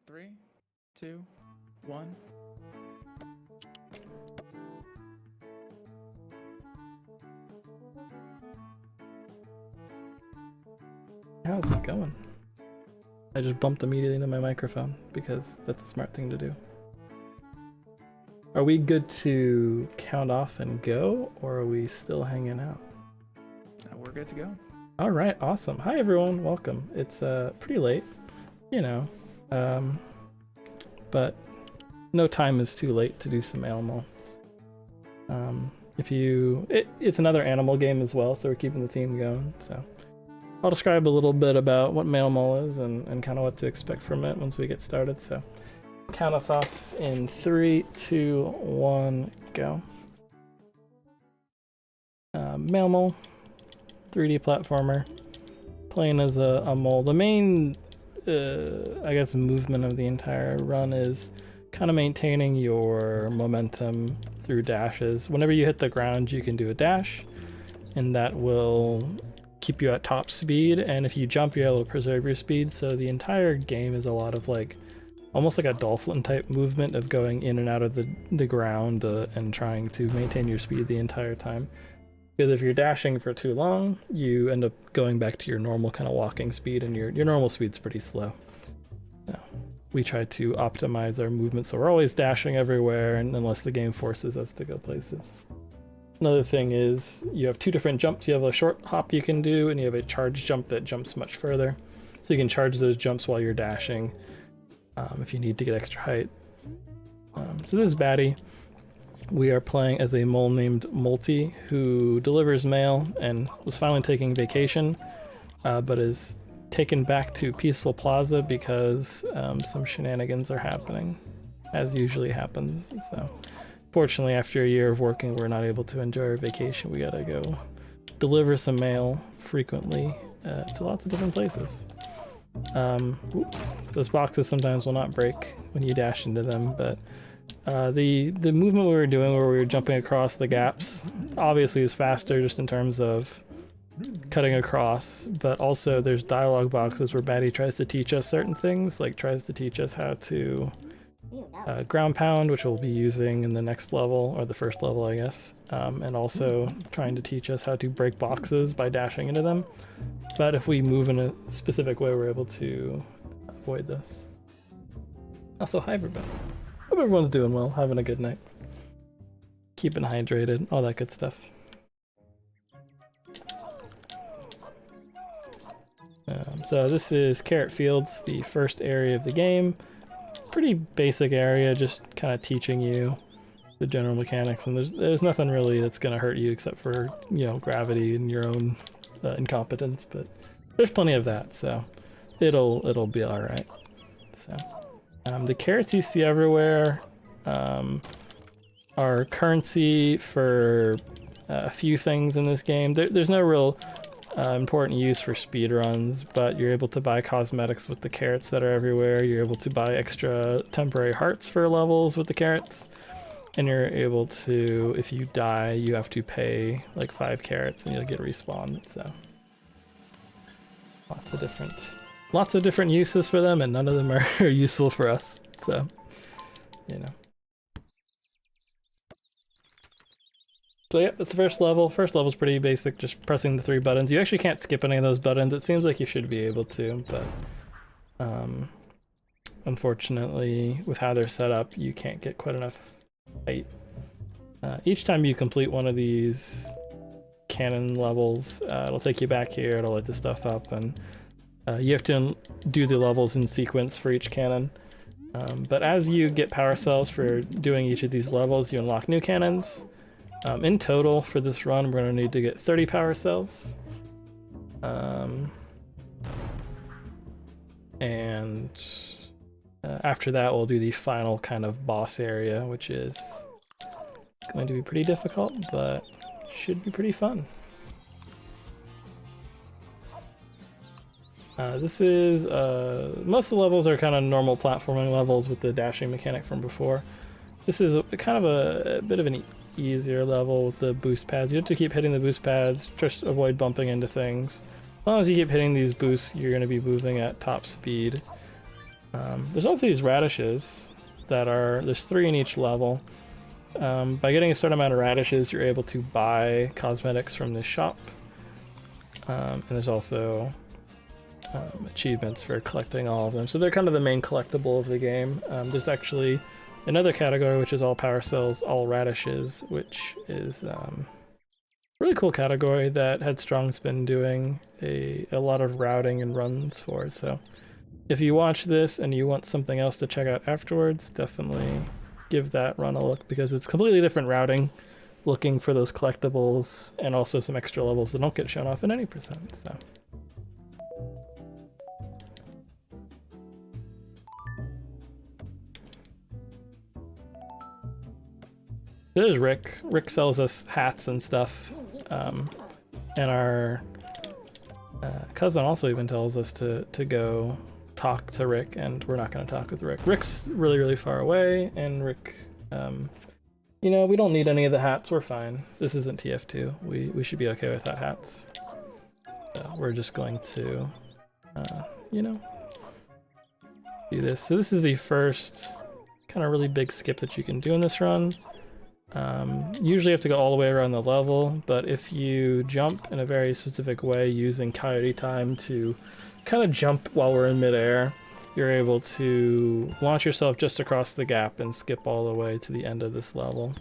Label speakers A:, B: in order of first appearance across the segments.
A: 3, 2, 1.
B: How's it going? I just bumped immediately into my microphone because that's a smart thing to do. Are we good to count off and go, or are we still hanging out?
A: We're good to go.
B: All right, awesome. Hi everyone, welcome. It's pretty late, you know, but no time is too late to do some animals. It's another animal game as well, so we're keeping the theme going. So I'll describe a little bit about what Mailmall is and kind of what to expect from it once we get started. So count us off in 3, 2, 1, go. Mailmall, 3D platformer, playing as a mole. The main, I guess, movement of the entire run is kind of maintaining your momentum through dashes. Whenever you hit the ground, you can do a dash, and that will keep you at top speed, and if you jump, you're able to preserve your speed. So the entire game is a lot of almost like a dolphin type movement of going in and out of the ground and trying to maintain your speed the entire time. Because if you're dashing for too long, you end up going back to your normal kind of walking speed, and your normal speed's pretty slow. So we try to optimize our movement so we're always dashing everywhere, and unless the game forces us to go places. Another thing is you have two different jumps. You have a short hop you can do, and you have a charge jump that jumps much further. So you can charge those jumps while you're dashing if you need to get extra height. So this is Batty. We are playing as a mole named Multi who delivers mail and was finally taking vacation, but is taken back to Peaceful Plaza because some shenanigans are happening, as usually happens. So fortunately, after a year of working, we're not able to enjoy our vacation. We gotta go deliver some mail frequently to lots of different places. Those boxes sometimes will not break when you dash into them, but the movement we were doing where we were jumping across the gaps obviously is faster just in terms of cutting across, but also there's dialogue boxes where Batty tries to teach us certain things, like tries to teach us how to ground pound, which we'll be using in the next level, or the first level I guess, and also trying to teach us how to break boxes by dashing into them. But if we move in a specific way, we're able to avoid this. Also, hi everybody. Hope everyone's doing well, having a good night. Keeping hydrated, all that good stuff. So this is Carrot Fields, the first area of the game. Pretty basic area, just kind of teaching you the general mechanics, and there's nothing really that's going to hurt you except for, you know, gravity and your own incompetence, but there's plenty of that, so it'll be all right. So the carrots you see everywhere are currency for a few things in this game. There's no real important use for speedruns, but you're able to buy cosmetics with the carrots that are everywhere. You're able to buy extra temporary hearts for levels with the carrots, and you're able to, if you die, you have to pay like 5 carrots and you'll get respawned. So lots of different uses for them, and none of them are useful for us, so you know. So yeah, that's the first level. First level's pretty basic, just pressing the 3 buttons. You actually can't skip any of those buttons. It seems like you should be able to, but unfortunately, with how they're set up, you can't get quite enough height. Each time you complete one of these cannon levels, it'll take you back here, it'll light the stuff up, and you have to do the levels in sequence for each cannon. But as you get power cells for doing each of these levels, you unlock new cannons. In total, for this run, we're going to need to get 30 power cells. And after that, we'll do the final kind of boss area, which is going to be pretty difficult, but should be pretty fun. This is, most of the levels are kind of normal platforming levels with the dashing mechanic from before. This is kind of a bit of an easier level with the boost pads. You have to keep hitting the boost pads, just avoid bumping into things. As long as you keep hitting these boosts, you're going to be moving at top speed. There's also these radishes that are, there's 3 in each level. By getting a certain amount of radishes, you're able to buy cosmetics from this shop. And there's also achievements for collecting all of them. So they're kind of the main collectible of the game. There's actually another category which is all power cells, all radishes, which is a really cool category that Headstrong's been doing a lot of routing and runs for. So if you watch this and you want something else to check out afterwards, definitely give that run a look, because it's completely different routing, looking for those collectibles and also some extra levels that don't get shown off in any percent. So there's Rick. Rick sells us hats and stuff, and our cousin also even tells us to go talk to Rick, and we're not going to talk with Rick. Rick's really, really far away, and Rick, you know, we don't need any of the hats. We're fine. This isn't TF2. We should be okay without hats. So we're just going to, you know, do this. So this is the first kind of really big skip that you can do in this run. Usually you have to go all the way around the level, but if you jump in a very specific way using Coyote time to kind of jump while we're in midair, you're able to launch yourself just across the gap and skip all the way to the end of this level.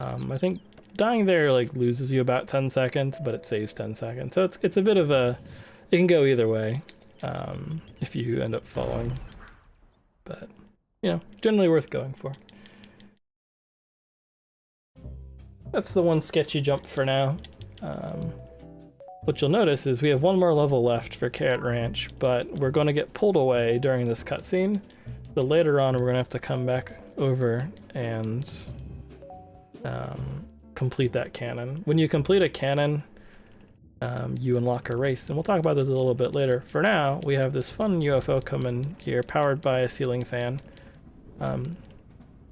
B: I think dying there like loses you about 10 seconds, but it saves 10 seconds. So it's a bit of a, it can go either way if you end up falling. But, you know, generally worth going for. That's the one sketchy jump for now. What you'll notice is we have one more level left for Carrot Ranch, but we're going to get pulled away during this cutscene. So later on, we're going to have to come back over and complete that cannon. When you complete a cannon, you unlock a race, and we'll talk about this a little bit later. For now, we have this fun UFO coming here, powered by a ceiling fan,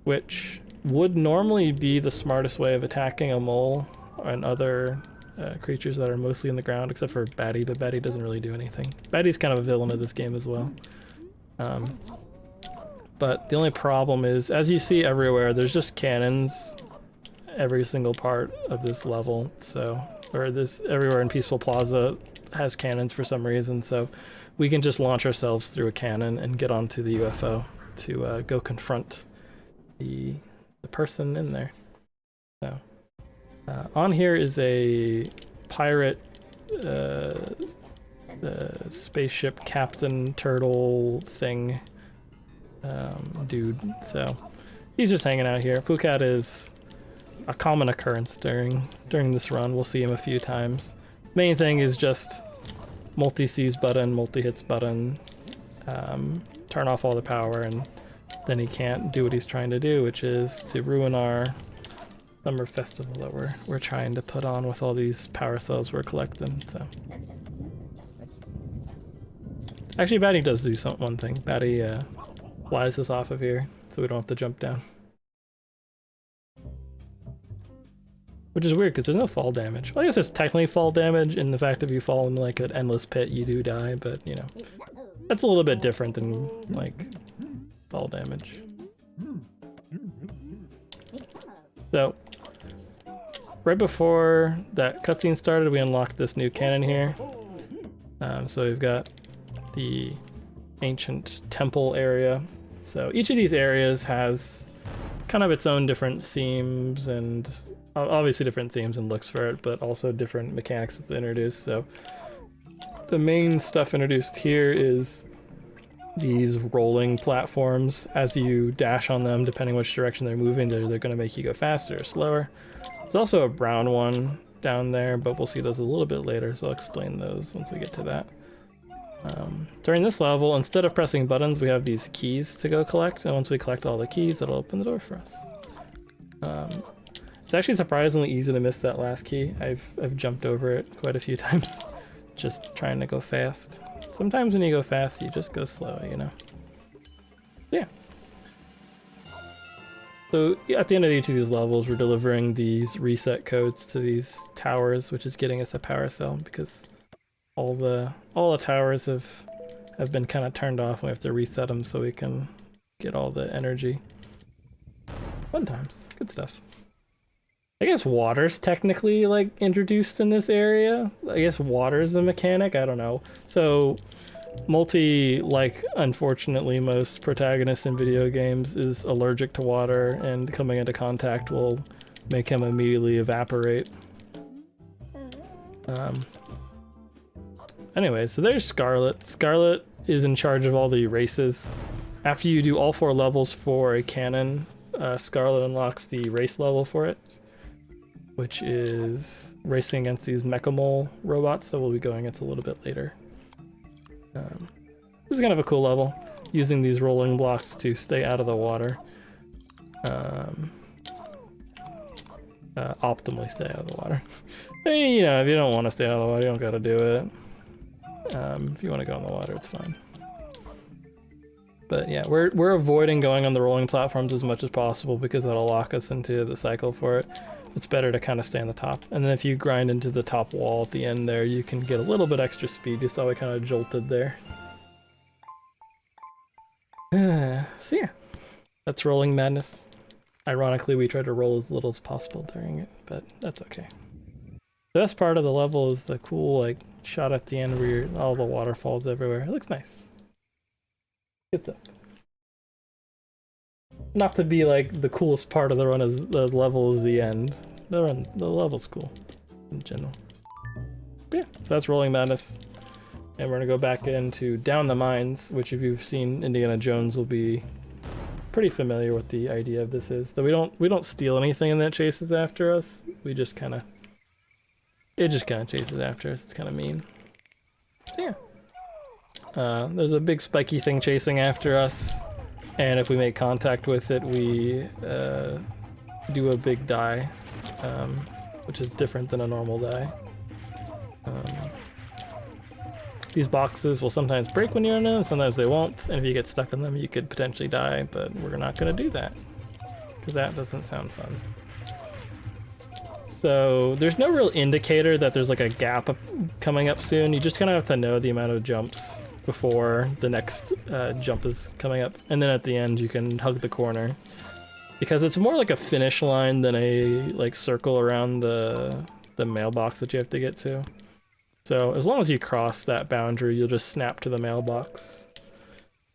B: which would normally be the smartest way of attacking a mole and other creatures that are mostly in the ground, except for Batty, but Batty doesn't really do anything. Batty's kind of a villain of this game as well. But the only problem is, as you see everywhere, there's just cannons every single part of this level. So, or this everywhere in Peaceful Plaza has cannons for some reason, so we can just launch ourselves through a cannon and get onto the UFO to go confront the person in there. So on here is a pirate spaceship captain turtle thing dude. So he's just hanging out here. Pukat is a common occurrence during this run. We'll see him a few times. Main thing is just multi-seize button, multi-hits button, turn off all the power, and then he can't do what he's trying to do, which is to ruin our summer festival that we're trying to put on with all these power cells we're collecting. So actually, Batty does do one thing. Batty flies us off of here, so we don't have to jump down. Which is weird, because there's no fall damage. Well, I guess there's technically fall damage in the fact if you fall in like an endless pit, you do die, but you know, that's a little bit different than like fall damage. So, right before that cutscene started, we unlocked this new cannon here. So we've got the ancient temple area. So each of these areas has kind of its own different themes, and obviously different themes and looks for it, but also different mechanics that they introduced. So the main stuff introduced here is these rolling platforms. As you dash on them, depending which direction they're moving, they're going to make you go faster or slower. There's also a brown one down there, but we'll see those a little bit later, so I'll explain those once we get to that. During this level, instead of pressing buttons, we have these keys to go collect, and once we collect all the keys, that'll open the door for us. It's actually surprisingly easy to miss that last key. I've jumped over it quite a few times, just trying to go fast. Sometimes when you go fast, you just go slow, you know? Yeah. So at the end of each of these levels, we're delivering these reset codes to these towers, which is getting us a power cell, because all the towers have have been kind of turned off. We have to reset them so we can get all the energy. Fun times. Good stuff. I guess water's technically like introduced in this area. I guess water's a mechanic. I don't know. So like unfortunately most protagonists in video games is allergic to water, and coming into contact will make him immediately evaporate. Anyway, so there's Scarlet. Scarlet is in charge of all the races. After you do all 4 levels for a cannon, Scarlet unlocks the race level for it, which is racing against these Mechamole robots that we'll be going into a little bit later. This is kind of a cool level, using these rolling blocks to stay out of the water. Optimally stay out of the water. I mean, you know, if you don't want to stay out of the water, you don't gotta do it. If you want to go in the water, it's fine. But yeah, we're avoiding going on the rolling platforms as much as possible because that'll lock us into the cycle for it. It's better to kind of stay on the top. And then if you grind into the top wall at the end there, you can get a little bit extra speed. You saw we kind of jolted there. So yeah, that's Rolling Madness. Ironically, we try to roll as little as possible during it, but that's okay. The best part of the level is the cool like shot at the end where all the waterfalls everywhere. It looks nice. Good stuff. Not to be like the coolest part of the run is the level is the end. The level's cool in general. But yeah, so that's Rolling Madness. And we're gonna go back into Down the Mines, which if you've seen Indiana Jones will be pretty familiar with the idea of this is. Though we don't steal anything and that chases after us. We just kinda chases after us. It's kinda mean. So yeah. There's a big spiky thing chasing after us. And if we make contact with it, we do a big die, which is different than a normal die. These boxes will sometimes break when you're in them, sometimes they won't, and if you get stuck in them, you could potentially die, but we're not going to do that, because that doesn't sound fun. So there's no real indicator that there's like a gap coming up soon. You just kind of have to know the amount of jumps before the next jump is coming up, and then at the end you can hug the corner, because it's more like a finish line than a like circle around the mailbox that you have to get to. So as long as you cross that boundary, you'll just snap to the mailbox.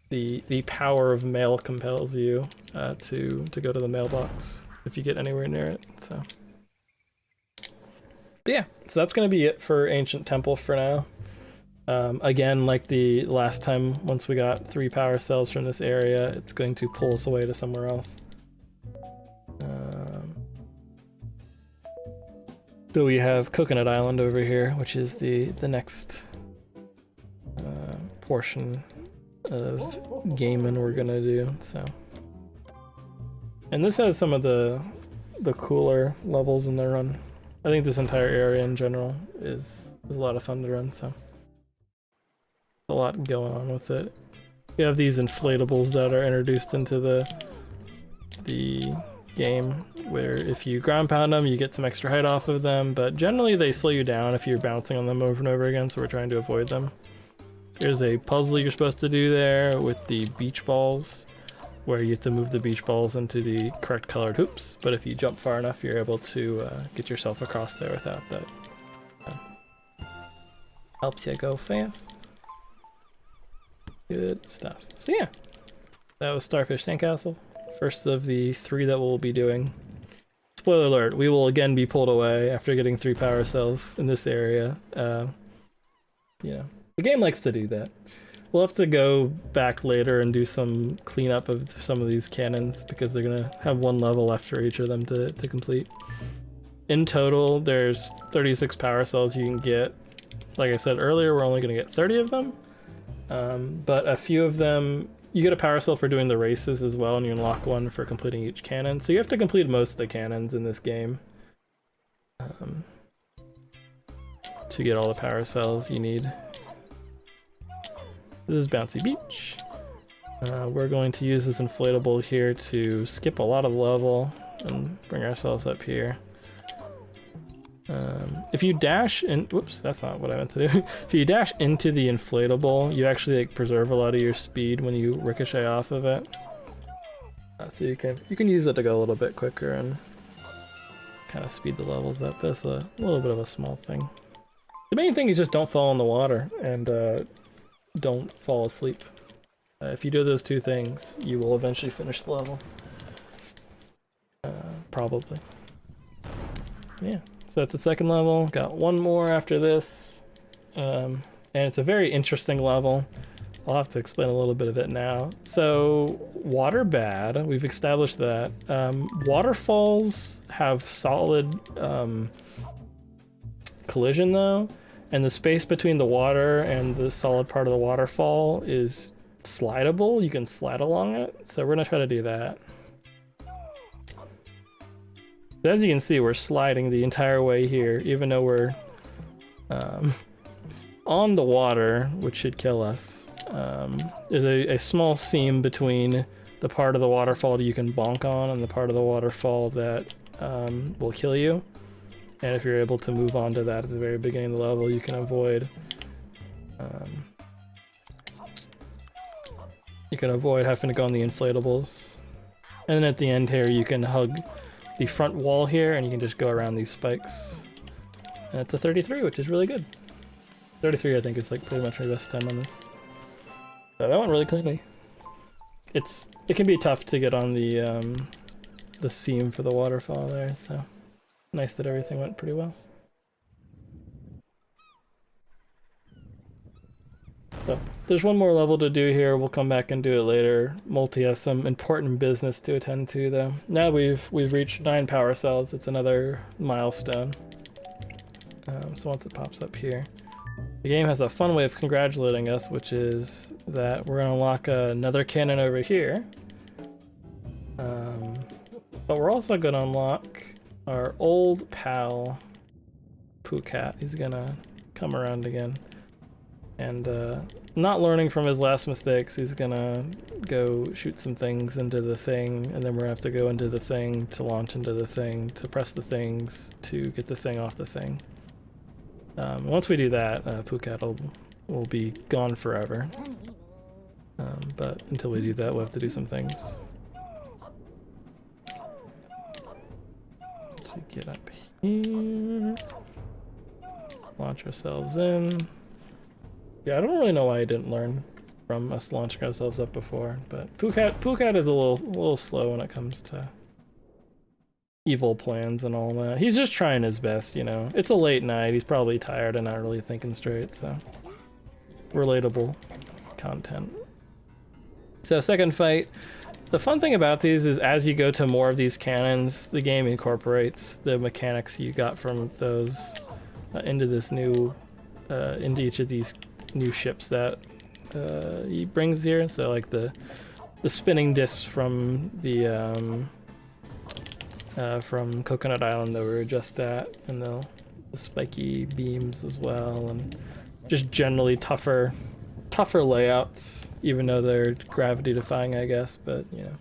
B: The power of mail compels you to go to the mailbox if you get anywhere near it. So but yeah, so that's gonna be it for Ancient Temple for now. Again, like the last time, once we got 3 power cells from this area, it's going to pull us away to somewhere else. So we have Coconut Island over here, which is the next portion of gaming we're gonna do. So, and this has some of the cooler levels in the run. I think this entire area in general is a lot of fun to run. So. A lot going on with it. We have these inflatables that are introduced into the game, where if you ground pound them, you get some extra height off of them, but generally they slow you down if you're bouncing on them over and over again, so we're trying to avoid them. There's a puzzle you're supposed to do there with the beach balls, where you have to move the beach balls into the correct colored hoops, but if you jump far enough, you're able to get yourself across there without that. Helps you go fast. Good stuff. So yeah, that was Starfish Sandcastle. First of the 3 that we'll be doing. Spoiler alert, we will again be pulled away after getting 3 power cells in this area. You know, the game likes to do that. We'll have to go back later and do some cleanup of some of these cannons, because they're gonna have 1 level left for each of them to complete. In total, there's 36 power cells you can get. Like I said earlier, we're only gonna get 30 of them. But a few of them, you get a power cell for doing the races as well, and you unlock 1 for completing each cannon. So you have to complete most of the cannons in this game to get all the power cells you need. This is Bouncy Beach. We're going to use this inflatable here to skip a lot of the level and bring ourselves up here. If you dash in, whoops, that's not what I meant to do. If you dash into the inflatable, you actually like preserve a lot of your speed when you ricochet off of it. So you can use it to go a little bit quicker and kind of speed the levels up. That's a little bit of a small thing. The main thing is just don't fall in the water and don't fall asleep. If you do those two things, you will eventually finish the level. Probably. Yeah, so that's the second level. Got one more after this. And it's a very interesting level. I'll have to explain a little bit of it now. So, water bad, we've established that. Waterfalls have solid collision though, and the space between the water and the solid part of the waterfall is slidable. You can slide along it, so we're gonna try to do that. As you can see, we're sliding the entire way here, even though we're on the water, which should kill us. There's a small seam between the part of the waterfall that you can bonk on and the part of the waterfall that will kill you. And if you're able to move on to that at the very beginning of the level, you can avoid having to go on the inflatables. And then at the end here, you can hug the front wall here, and you can just go around these spikes. And it's a 33, which is really good. 33, I think, is like pretty much my best time on this. So that went really cleanly. It can be tough to get on the seam for the waterfall there, so nice that everything went pretty well. So there's one more level to do here. We'll come back and do it later. Multi has some important business to attend to though. Now we've reached 9 power cells. It's another milestone. So once it pops up here, the game has a fun way of congratulating us, which is that we're gonna unlock another cannon over here. But we're also gonna unlock our old pal, Pukat. He's gonna come around again. And not learning from his last mistakes, he's gonna go shoot some things into the thing, and then we're gonna have to go into the thing to launch into the thing, to press the things, to get the thing off the thing. Once we do that, Pukat will be gone forever. But until we do that, we'll have to do some things. Let's get up here. Launch ourselves in. Yeah, I don't really know why I didn't learn from us launching ourselves up before, but Pukat is a little slow when it comes to evil plans and all that. He's just trying his best, you know. It's a late night, he's probably tired and not really thinking straight, so relatable content. So second fight. The fun thing about these is as you go to more of these cannons, the game incorporates the mechanics you got from those into this new, into each of these new ships that he brings here. So like the spinning discs from the from Coconut Island that we were just at, and the spiky beams as well, and just generally tougher layouts, even though they're gravity defying, I guess. But you know,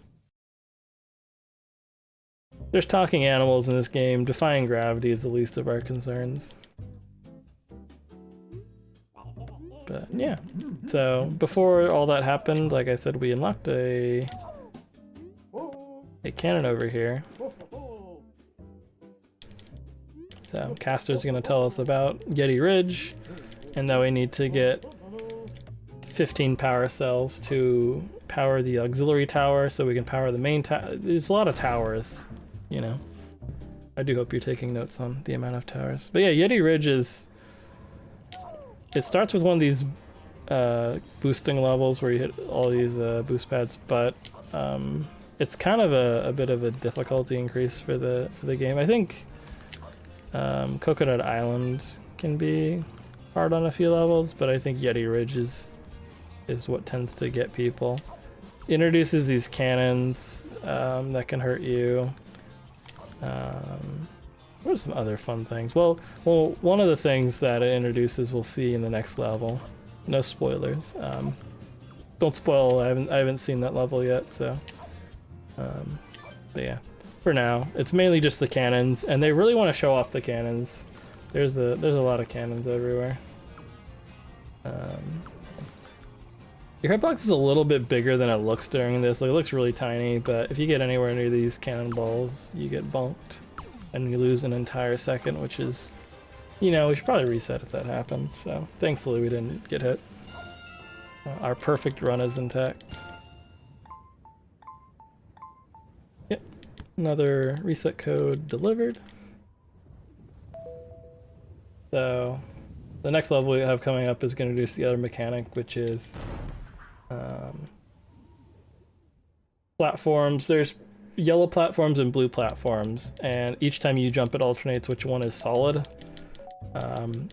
B: there's talking animals in this game. Defying gravity is the least of our concerns. But yeah, so before all that happened, like I said, we unlocked a cannon over here. So Caster's gonna tell us about Yeti Ridge, and that we need to get 15 power cells to power the auxiliary tower, so we can power the main tower. There's a lot of towers, you know. I do hope you're taking notes on the amount of towers. But yeah, Yeti Ridge is... It starts with one of these boosting levels where you hit all these boost pads, but it's kind of a bit of a difficulty increase for the game. I think Coconut Island can be hard on a few levels, but I think Yeti Ridge is what tends to get people. It introduces these cannons that can hurt you. What are some other fun things? Well, one of the things that it introduces we'll see in the next level. No spoilers. Don't spoil. I haven't seen that level yet, so. But yeah, for now, it's mainly just the cannons, and they really want to show off the cannons. There's a lot of cannons everywhere. Your hitbox is a little bit bigger than it looks during this. Like, it looks really tiny, but if you get anywhere near these cannonballs, you get bunked, and you lose an entire second, which is, you know, we should probably reset if that happens. So thankfully we didn't get hit. Our perfect run is intact. Yep, another reset code delivered. So the next level we have coming up is going to introduce the other mechanic, which is platforms. There's yellow platforms and blue platforms, and each time you jump it alternates which one is solid.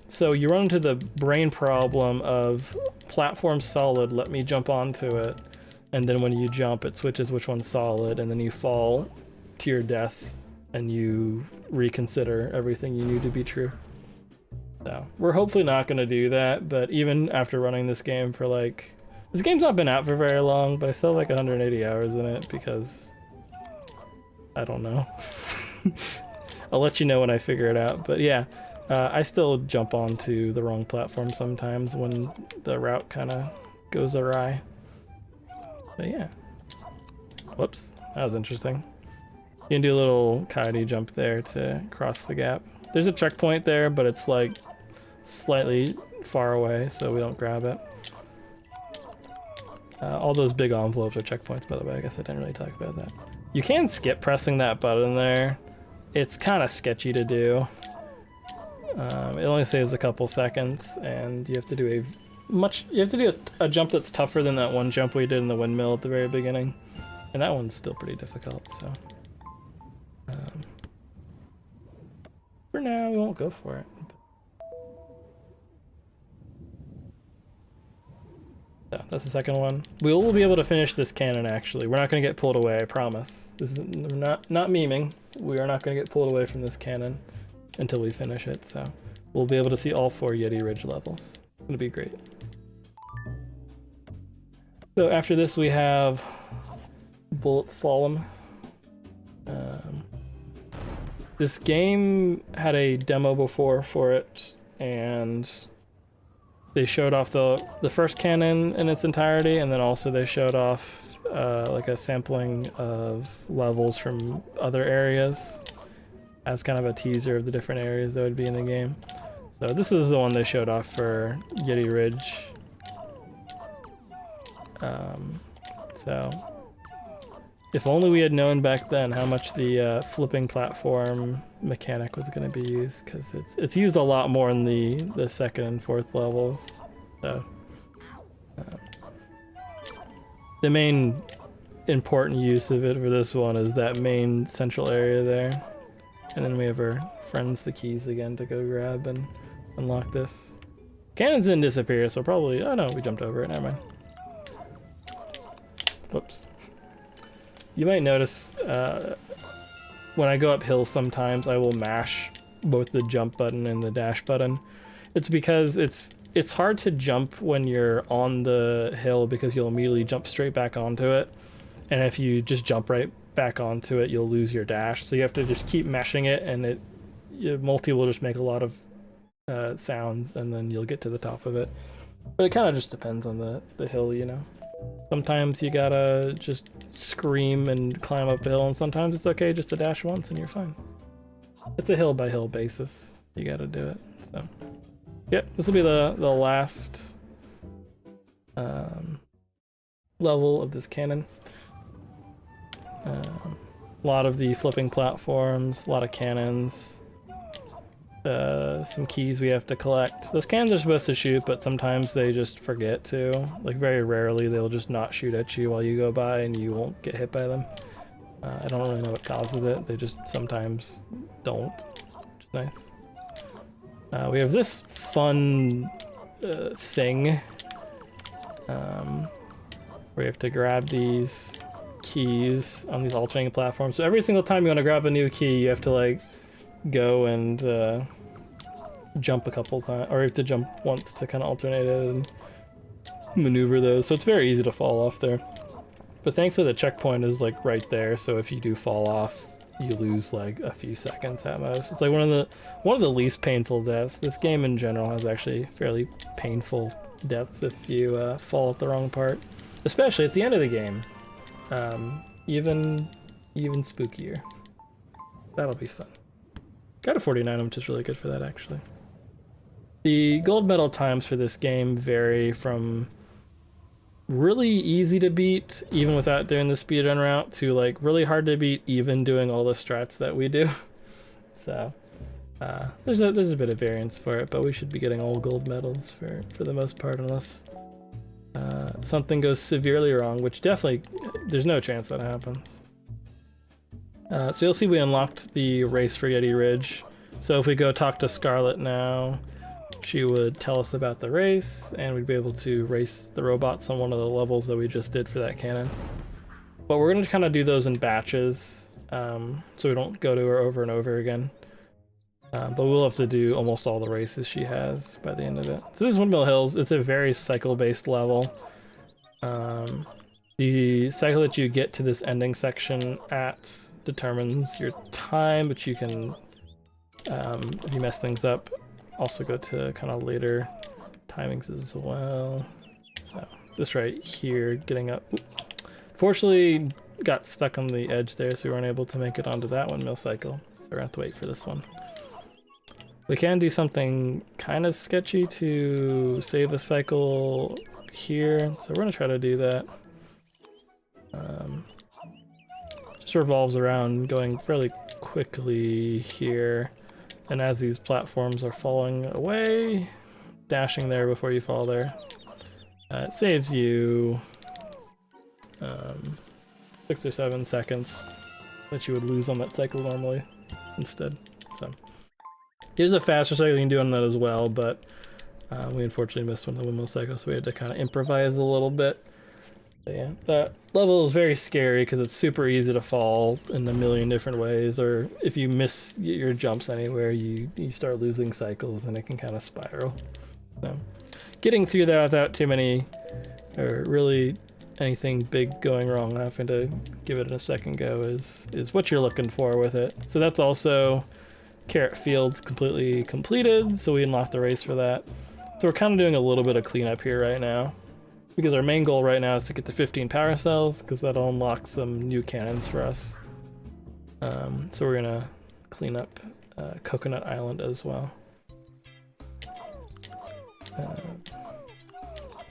B: So you run into the brain problem of platform solid, let me jump onto it, and then when you jump it switches which one's solid, and then you fall to your death and you reconsider everything you knew to be true. So we're hopefully not going to do that, but even after running this game for like, this game's not been out for very long, but I still have like 180 hours in it because I don't know. I'll let you know when I figure it out, but yeah, I still jump onto the wrong platform sometimes when the route kind of goes awry. But yeah. Whoops, that was interesting. You can do a little coyote jump there to cross the gap. There's a checkpoint there, but it's like slightly far away, so we don't grab it. All those big envelopes are checkpoints, by the way. I guess I didn't really talk about that. You can skip pressing that button there. It's kind of sketchy to do. It only saves a couple seconds, and you have to do a jump that's tougher than that one jump we did in the windmill at the very beginning, and that one's still pretty difficult. So for now, we won't go for it. So that's the second one. We will be able to finish this cannon. Actually, we're not going to get pulled away. I promise. This is not memeing. We are not going to get pulled away from this cannon until we finish it, so we'll be able to see all 4 Yeti Ridge levels. It's gonna be great. So after this we have Bullet Slalom. This game had a demo before for it, and they showed off the first cannon in its entirety, and then also they showed off like a sampling of levels from other areas as kind of a teaser of the different areas that would be in the game. So this is the one they showed off for Yeti Ridge. So if only we had known back then how much the flipping platform mechanic was going to be used, because it's used a lot more in the second and fourth levels. So the main important use of it for this one is that main central area there. And then we have our friends the keys again to go grab and unlock this. Cannons didn't disappear, so probably... Oh no, we jumped over it, never mind. Whoops. You might notice when I go up hills sometimes I will mash both the jump button and the dash button. It's because it's hard to jump when you're on the hill because you'll immediately jump straight back onto it. And if you just jump right back onto it, you'll lose your dash. So you have to just keep meshing it, and multi will just make a lot of sounds, and then you'll get to the top of it. But it kind of just depends on the hill, you know. Sometimes you gotta just scream and climb up a hill, and sometimes it's okay just to dash once and you're fine. It's a hill by hill basis. You gotta do it. So, yep, this will be the last level of this cannon. A lot of the flipping platforms, a lot of cannons, some keys we have to collect. Those cannons are supposed to shoot, but sometimes they just forget to. Like, very rarely they'll just not shoot at you while you go by and you won't get hit by them. I don't really know what causes it. They just sometimes don't, which is nice. We have this fun thing where you have to grab these keys on these alternating platforms. So every single time you want to grab a new key, you have to like go and jump a couple times, or you have to jump once to kind of alternate it and maneuver those. So it's very easy to fall off there. But thankfully the checkpoint is like right there, so if you do fall off, you lose like a few seconds at most. It's like one of the least painful deaths. This game in general has actually fairly painful deaths if you fall at the wrong part, especially at the end of the game. Even spookier. That'll be fun. Got a 49, which is really good for that actually. The gold medal times for this game vary from really easy to beat, even without doing the speedrun route, to like really hard to beat, even doing all the strats that we do. So there's a bit of variance for it, but we should be getting all gold medals for the most part, unless something goes severely wrong, which definitely there's no chance that happens. So you'll see we unlocked the race for Yeti Ridge. So if we go talk to Scarlet now, she would tell us about the race, and we'd be able to race the robots on one of the levels that we just did for that cannon. But we're going to kind of do those in batches, so we don't go to her over and over again. But we'll have to do almost all the races she has by the end of it. So this is Windmill Hills. It's a very cycle-based level. The cycle that you get to this ending section at determines your time, but you can, if you mess things up, also go to kind of later timings as well. So this right here, getting up. Fortunately, got stuck on the edge there, so we weren't able to make it onto that windmill cycle. So we're gonna have to wait for this one. We can do something kind of sketchy to save a cycle here, so we're gonna try to do that. Just revolves around going fairly quickly here, and as these platforms are falling away, dashing there before you fall there. It saves you 6 or 7 seconds that you would lose on that cycle normally instead. So here's a faster cycle you can do on that as well, but we unfortunately missed one of the windmill cycles, so we had to kind of improvise a little bit. But yeah, that level is very scary because it's super easy to fall in a million different ways, or if you miss your jumps anywhere, you start losing cycles and it can kind of spiral. So getting through that without too many, or really anything big going wrong, having to give it a second go is what you're looking for with it. So that's also Carrot Fields completely completed, so we unlocked the race for that. So we're kind of doing a little bit of cleanup here right now, because our main goal right now is to get to 15 power cells, because that'll unlock some new cannons for us. So we're gonna clean up Coconut Island as well.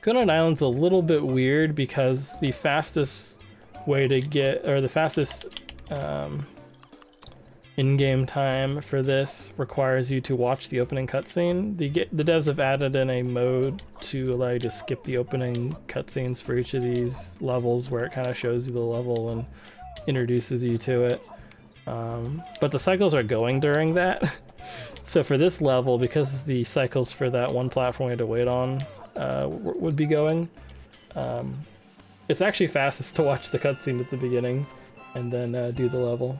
B: Coconut Island's a little bit weird because the fastest way to get, or the fastest in-game time for this requires you to watch the opening cutscene. The devs have added in a mode to allow you to skip the opening cutscenes for each of these levels, where it kind of shows you the level and introduces you to it. But the cycles are going during that. So for this level, because the cycles for that one platform we had to wait on would be going, it's actually fastest to watch the cutscene at the beginning and then do the level.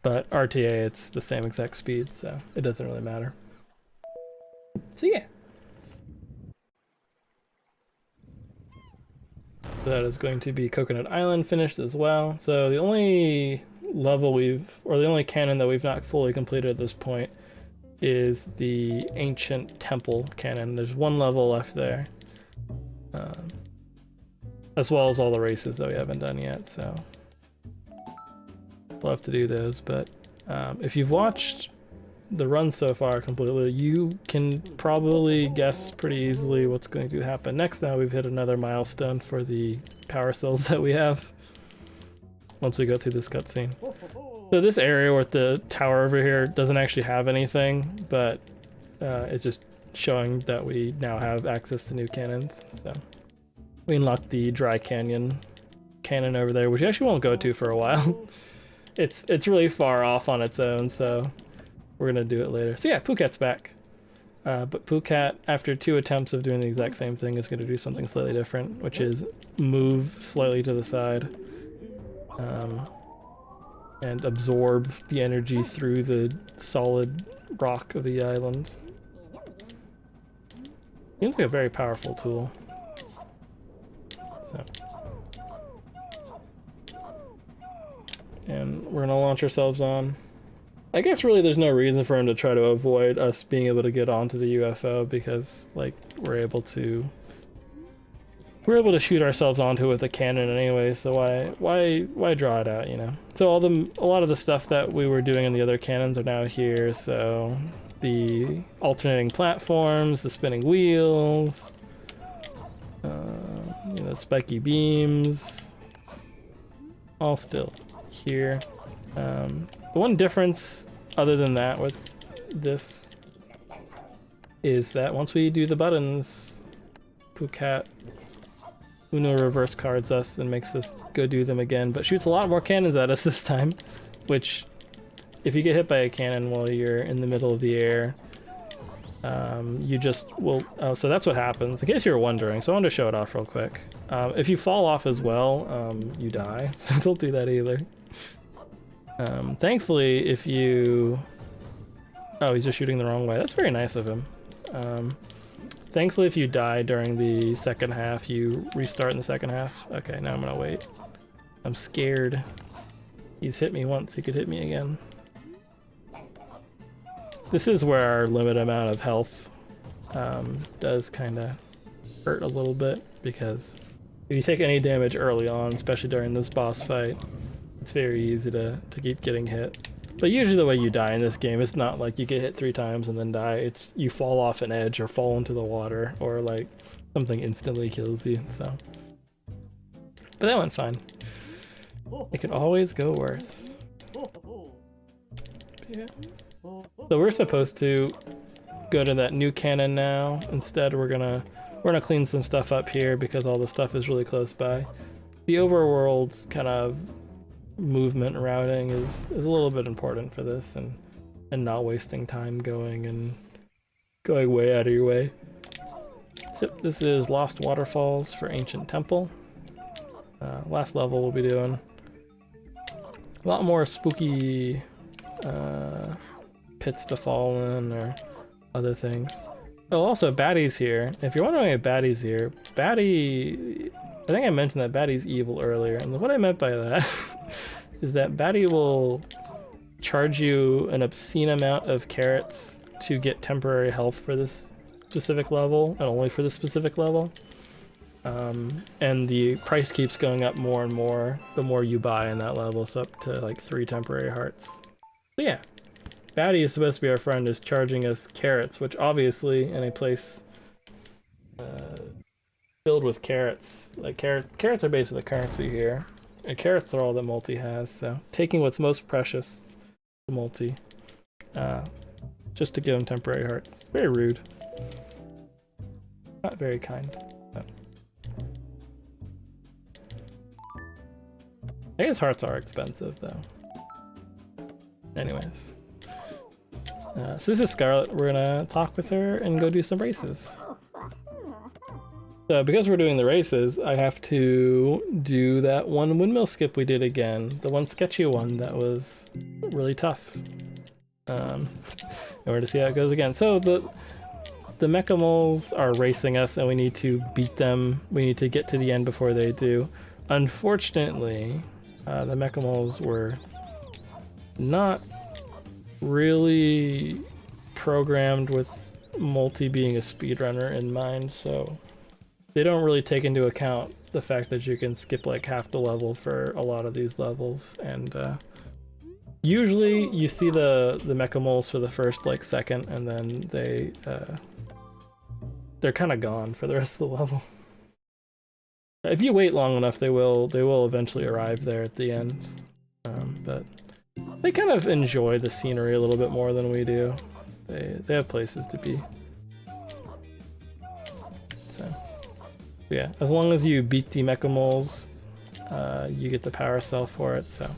B: But RTA, it's the same exact speed, so it doesn't really matter. So yeah. That is going to be Coconut Island finished as well. So the only level the only cannon that we've not fully completed at this point is the Ancient Temple cannon. There's one level left there. As well as all the races that we haven't done yet, so we'll have to do those. But if you've watched the run so far completely, you can probably guess pretty easily what's going to happen next. Now we've hit another milestone for the power cells that we have once we go through this cutscene. So this area with the tower over here doesn't actually have anything, but it's just showing that we now have access to new cannons. So we unlocked the Dry Canyon cannon over there, which you actually won't go to for a while. It's really far off on its own, so we're gonna do it later. So yeah, Phuket's back. But Phuket, after 2 attempts of doing the exact same thing, is gonna do something slightly different, which is move slightly to the side and absorb the energy through the solid rock of the island. Seems like a very powerful tool. So and we're gonna launch ourselves on. I guess really there's no reason for him to try to avoid us being able to get onto the UFO because like we're able to shoot ourselves onto it with a cannon anyway, so why draw it out, you know? So a lot of the stuff that we were doing in the other cannons are now here, so the alternating platforms, the spinning wheels, you know, spiky beams, all still here. The one difference other than that with this is that once we do the buttons, Phuket Uno reverse cards us and makes us go do them again, but shoots a lot more cannons at us this time, which if you get hit by a cannon while you're in the middle of the air, you just will... Oh, so that's what happens, in case you were wondering, so I wanted to show it off real quick. If you fall off as well, you die, so don't do that either. Thankfully, if you... Oh, he's just shooting the wrong way. That's very nice of him. Thankfully, if you die during the second half, you restart in the second half. Okay, now I'm gonna wait. I'm scared. He's hit me once, he could hit me again. This is where our limited amount of health does kind of hurt a little bit, because if you take any damage early on, especially during this boss fight, it's very easy to keep getting hit. But usually the way you die in this game, it's not like you get hit 3 times and then die. It's you fall off an edge or fall into the water or like something instantly kills you, so. But that went fine. It could always go worse. Yeah. So we're supposed to go to that new cannon now. Instead, we're gonna clean some stuff up here because all the stuff is really close by. The overworld kind of movement routing is a little bit important for this, and not wasting time going way out of your way. So this is Lost Waterfalls for Ancient Temple. Last level we'll be doing a lot more spooky pits to fall in or other things. Oh, also Batty's here. If you're wondering if Batty's here, Batty... I think I mentioned that Batty's evil earlier, and what I meant by that is that Batty will charge you an obscene amount of carrots to get temporary health for this specific level, and only for this specific level. And the price keeps going up more and more the more you buy in that level, so up to like 3 temporary hearts. So yeah, Batty is supposed to be our friend, is charging us carrots, which obviously in a place filled with carrots, like carrots are basically the currency here, and carrots are all that Multi has, so taking what's most precious to Multi just to give him temporary hearts. Very rude. Not very kind. But I guess hearts are expensive though. Anyways. So this is Scarlet. We're gonna talk with her and go do some races. So because we're doing the races, I have to do that one windmill skip we did again. The one sketchy one that was really tough. In order to see how it goes again. So the mecha moles are racing us and we need to beat them. We need to get to the end before they do. Unfortunately, the mecha moles were not really programmed with Multi being a speedrunner in mind, so they don't really take into account the fact that you can skip like half the level for a lot of these levels, and usually you see the mecha moles for the first like second, and then they're kind of gone for the rest of the level. If you wait long enough, they will eventually arrive there at the end, but they kind of enjoy the scenery a little bit more than we do. They have places to be. So yeah, as long as you beat the mecha moles, you get the power cell for it. So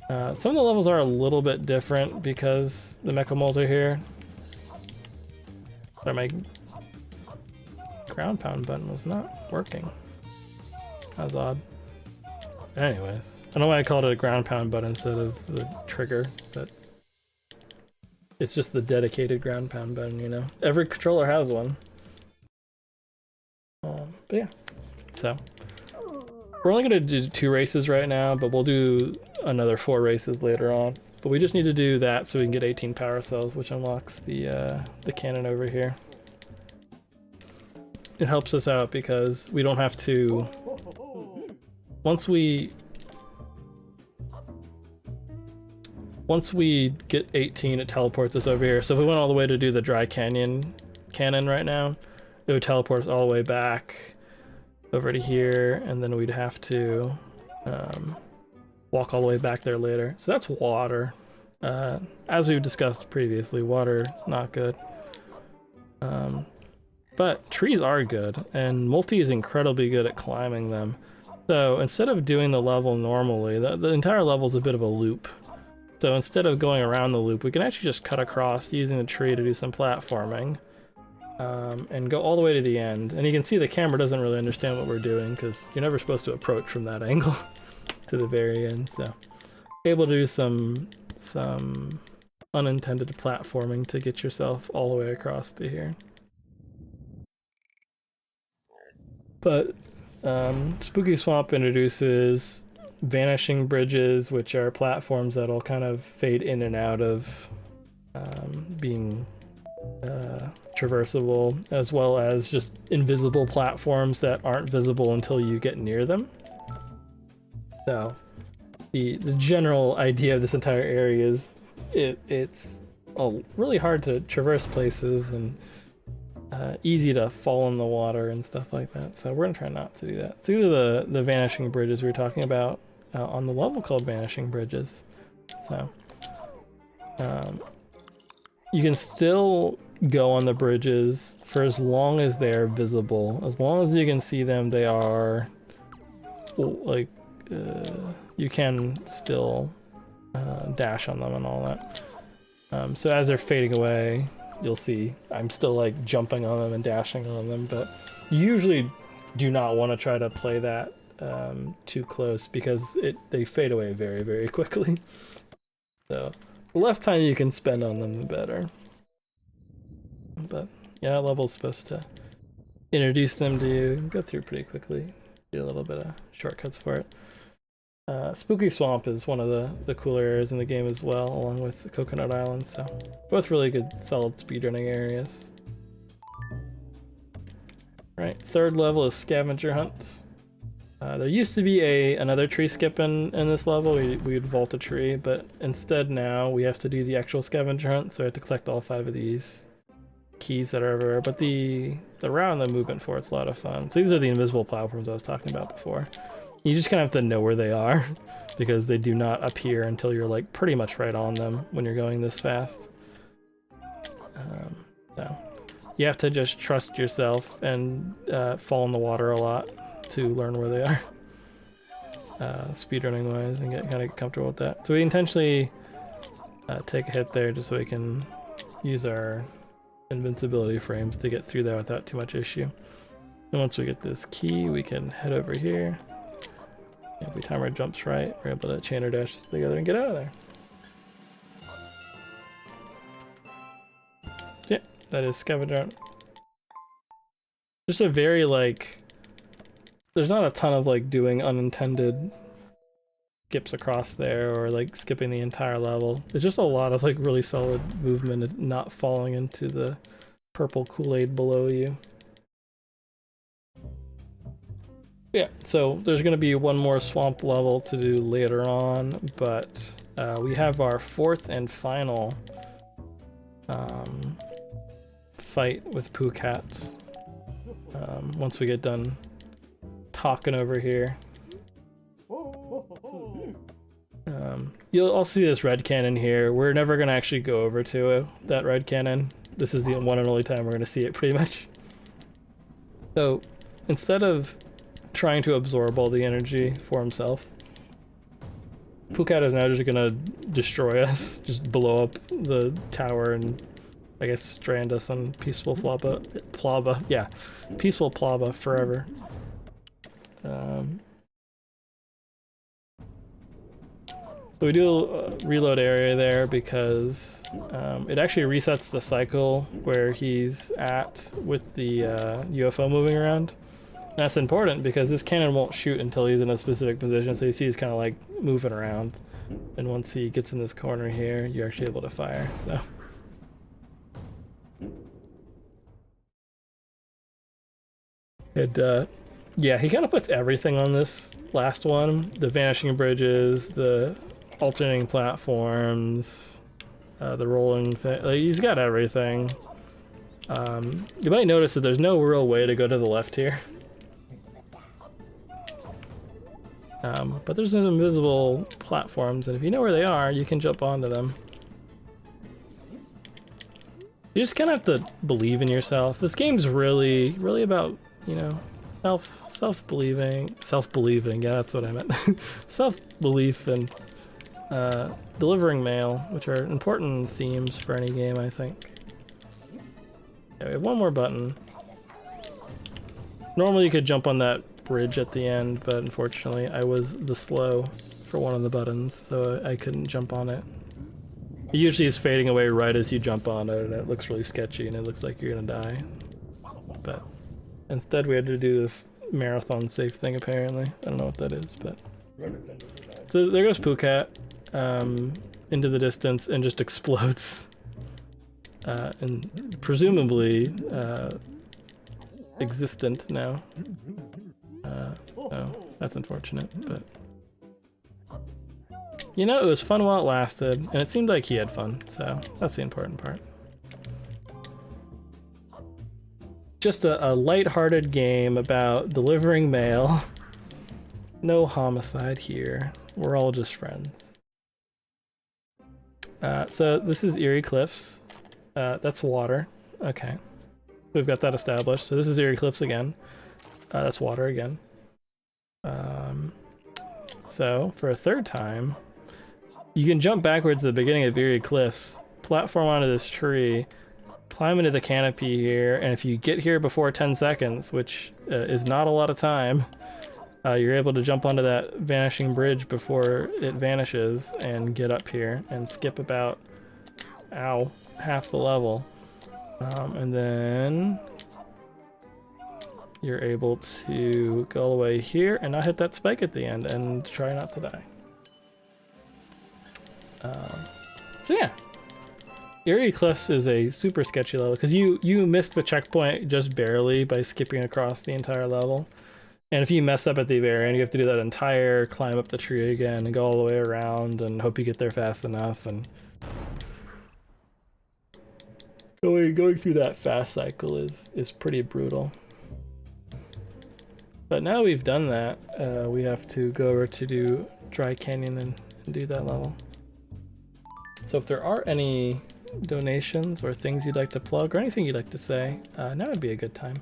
B: some of the levels are a little bit different because the mecha moles are here. But my ground pound button was not working. That was odd. Anyways, I don't know why I called it a ground pound button instead of the trigger, but it's just the dedicated ground pound button, you know? Every controller has one. But yeah, so We're only going to do 2 races right now, but we'll do another 4 races later on. But we just need to do that so we can get 18 power cells, which unlocks the cannon over here. It helps us out because we don't have to... Once we get 18, it teleports us over here. So if we went all the way to do the dry cannon right now, it would teleport us all the way back over to here, and then we'd have to walk all the way back there later. So that's water. As we've discussed previously, water, not good. But trees are good, and Multi is incredibly good at climbing them. So instead of doing the level normally, the entire level is a bit of a loop. So instead of going around the loop, we can actually just cut across using the tree to do some platforming. And go all the way to the end. And you can see the camera doesn't really understand what we're doing because you're never supposed to approach from that angle to the very end. So able to do some unintended platforming to get yourself all the way across to here. But Spooky Swamp introduces vanishing bridges, which are platforms that'll kind of fade in and out of being traversable, as well as just invisible platforms that aren't visible until you get near them. So the general idea of this entire area is it's really hard to traverse places and easy to fall in the water and stuff like that. So we're gonna try not to do that. So these are the vanishing bridges we were talking about on the level called Vanishing Bridges. So you can still go on the bridges for as long as they're visible. As long as you can see them, they are like you can still dash on them and all that. So as they're fading away, you'll see I'm still like jumping on them and dashing on them, but you usually do not want to try to play that too close because they fade away very, very quickly. So the less time you can spend on them, the better. But yeah, that level's supposed to introduce them to you. Go through pretty quickly. Do a little bit of shortcuts for it. Spooky Swamp is one of the cooler areas in the game as well, along with Coconut Island, so both really good, solid speedrunning areas. Right, third level is Scavenger Hunt. There used to be another tree skip in this level. We'd vault a tree, but instead now we have to do the actual Scavenger Hunt, so I have to collect all 5 of these keys that are everywhere. But the route and the movement for it's a lot of fun. So these are the invisible platforms I was talking about before. You just kind of have to know where they are because they do not appear until you're like pretty much right on them when you're going this fast. So you have to just trust yourself and fall in the water a lot to learn where they are, speedrunning wise, and get kind of comfortable with that. So we intentionally take a hit there just so we can use our invincibility frames to get through there without too much issue. And once we get this key, we can head over here. If we time our jumps right, we're able to chain our dashes together and get out of there. Yeah, that is Scavenger Hunt. Just a very like, there's not a ton of like doing unintended skips across there or like skipping the entire level. There's just a lot of like really solid movement and not falling into the purple Kool-Aid below you. Yeah, so there's going to be one more swamp level to do later on, but we have our 4th and final fight with Pukat once we get done talking over here. You'll also see this red cannon here. We're never going to actually go over to that red cannon. This is the one and only time we're going to see it pretty much. So instead of trying to absorb all the energy for himself, Pukat is now just gonna destroy us, just blow up the tower and I guess strand us on peaceful Plava, yeah, peaceful Plava forever. So we do a reload area there because it actually resets the cycle where he's at with the UFO moving around. That's important because this cannon won't shoot until he's in a specific position, so you see he's kind of like moving around. And once he gets in this corner here, you're actually able to fire, so. And yeah, he kind of puts everything on this last one. The vanishing bridges, the alternating platforms, the rolling thing. Like, he's got everything. You might notice that there's no real way to go to the left here. But there's some invisible platforms, and if you know where they are, you can jump onto them. You just kind of have to believe in yourself. This game's really about, you know, self-believing, yeah, that's what I meant. Self-belief and delivering mail, which are important themes for any game, I think. Yeah, we have one more button. Normally you could jump on that bridge at the end, but unfortunately I was the slow for one of the buttons, so I couldn't jump on it. It usually is fading away right as you jump on it, and it looks really sketchy, and it looks like you're gonna die. But instead we had to do this marathon safe thing, apparently. I don't know what that is, but... So there goes Phuket into the distance and just explodes. And presumably existent now. So that's unfortunate, but... You know, it was fun while it lasted, and it seemed like he had fun, so that's the important part. Just a light-hearted game about delivering mail. No homicide here. We're all just friends. So this is Erie Cliffs. That's water. Okay. We've got that established. So this is Erie Cliffs again. That's water again. So for a third time, you can jump backwards to the beginning of Erie Cliffs, platform onto this tree, climb into the canopy here, and if you get here before 10 seconds, which is not a lot of time, you're able to jump onto that vanishing bridge before it vanishes and get up here and skip about, half the level. And then you're able to go all the way here and not hit that spike at the end and try not to die. So yeah, Erie Cliffs is a super sketchy level because you missed the checkpoint just barely by skipping across the entire level. And if you mess up at the very end, you have to do that entire climb up the tree again and go all the way around and hope you get there fast enough. And going through that fast cycle is pretty brutal. But now we've done that, we have to go over to do Dry Canyon and do that level. So if there are any donations or things you'd like to plug or anything you'd like to say, now would be a good time.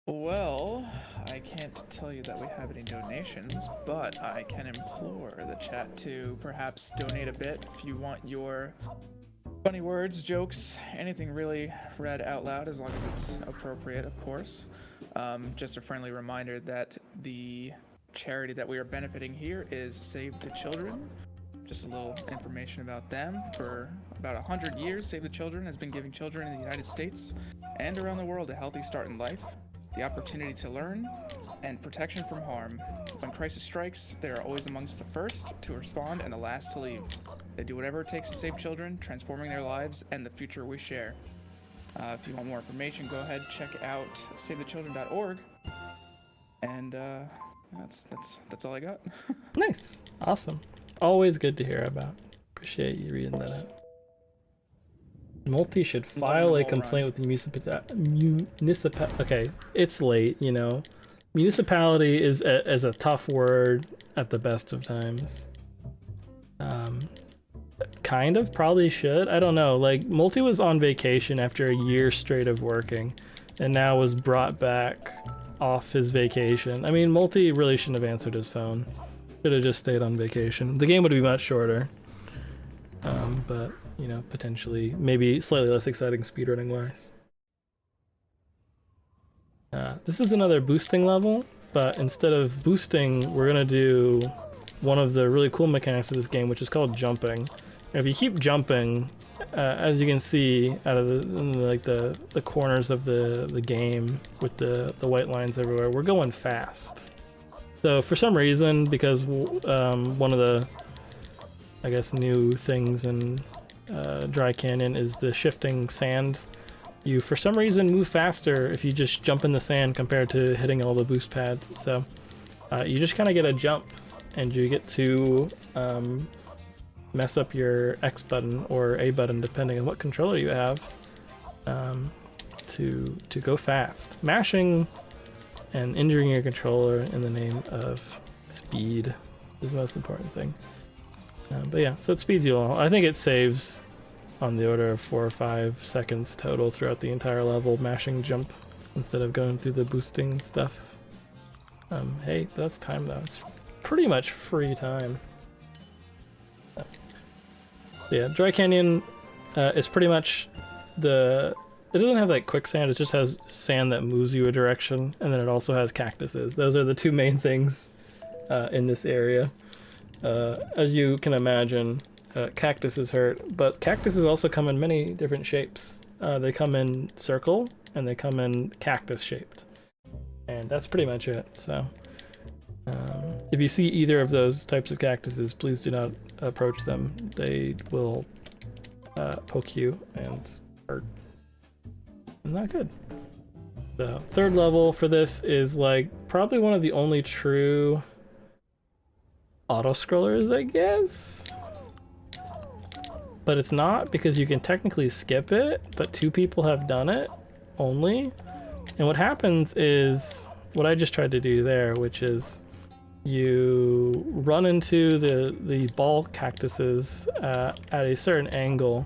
A: Well, I can't tell you that we have any donations, but I can implore the chat to perhaps donate a bit if you want your funny words, jokes, anything really read out loud, as long as it's appropriate, of course. Just a friendly reminder that the charity that we are benefiting here is Save the Children. Just a little information about them. For about 100 years, Save the Children has been giving children in the United States and around the world a healthy start in life, the opportunity to learn, and protection from harm. When crisis strikes, they are always amongst the first to respond and the last to leave. They do whatever it takes to save children, transforming their lives and the future we share. If you want more information, go ahead, check out savethechildren.org. And that's all I got.
B: Nice. Awesome. Always good to hear about. Appreciate you reading that out. Multi should file a complaint with the municipality. Okay, it's late, you know. Municipality is a tough word at the best of times. Kind of, probably should. I don't know. Like, Multi was on vacation after a year straight of working, and now was brought back off his vacation. I mean, Multi really shouldn't have answered his phone. Should have just stayed on vacation. The game would be much shorter. But, you know, potentially, maybe slightly less exciting speedrunning-wise. This is another boosting level, but instead of boosting, we're gonna do one of the really cool mechanics of this game, which is called jumping. if you keep jumping, as you can see out of the corners of the game with the white lines everywhere, we're going fast. So for some reason, because one of the, I guess, new things in Dry Canyon is the shifting sand, you for some reason move faster if you just jump in the sand compared to hitting all the boost pads. So you just kind of get a jump, and you get to mess up your X button or A button depending on what controller you have to go fast. Mashing and injuring your controller in the name of speed is the most important thing. But yeah, so it speeds you along. I think it saves on the order of 4 or 5 seconds total throughout the entire level, mashing jump instead of going through the boosting stuff. Hey, that's time though. It's pretty much free time. Yeah, Dry Canyon is pretty much it doesn't have like quicksand, it just has sand that moves you a direction, and then it also has cactuses. Those are the two main things in this area. As you can imagine, cactuses hurt, but cactuses also come in many different shapes. They come in circle, and they come in cactus shaped. And that's pretty much it, so... if you see either of those types of cactuses, please do not approach them. They will poke you and hurt. Not good. The third level for this is like probably one of the only true auto-scrollers, I guess? But it's not, because you can technically skip it, but 2 people have done it only. And what happens is what I just tried to do there, which is you run into the ball cactuses at a certain angle,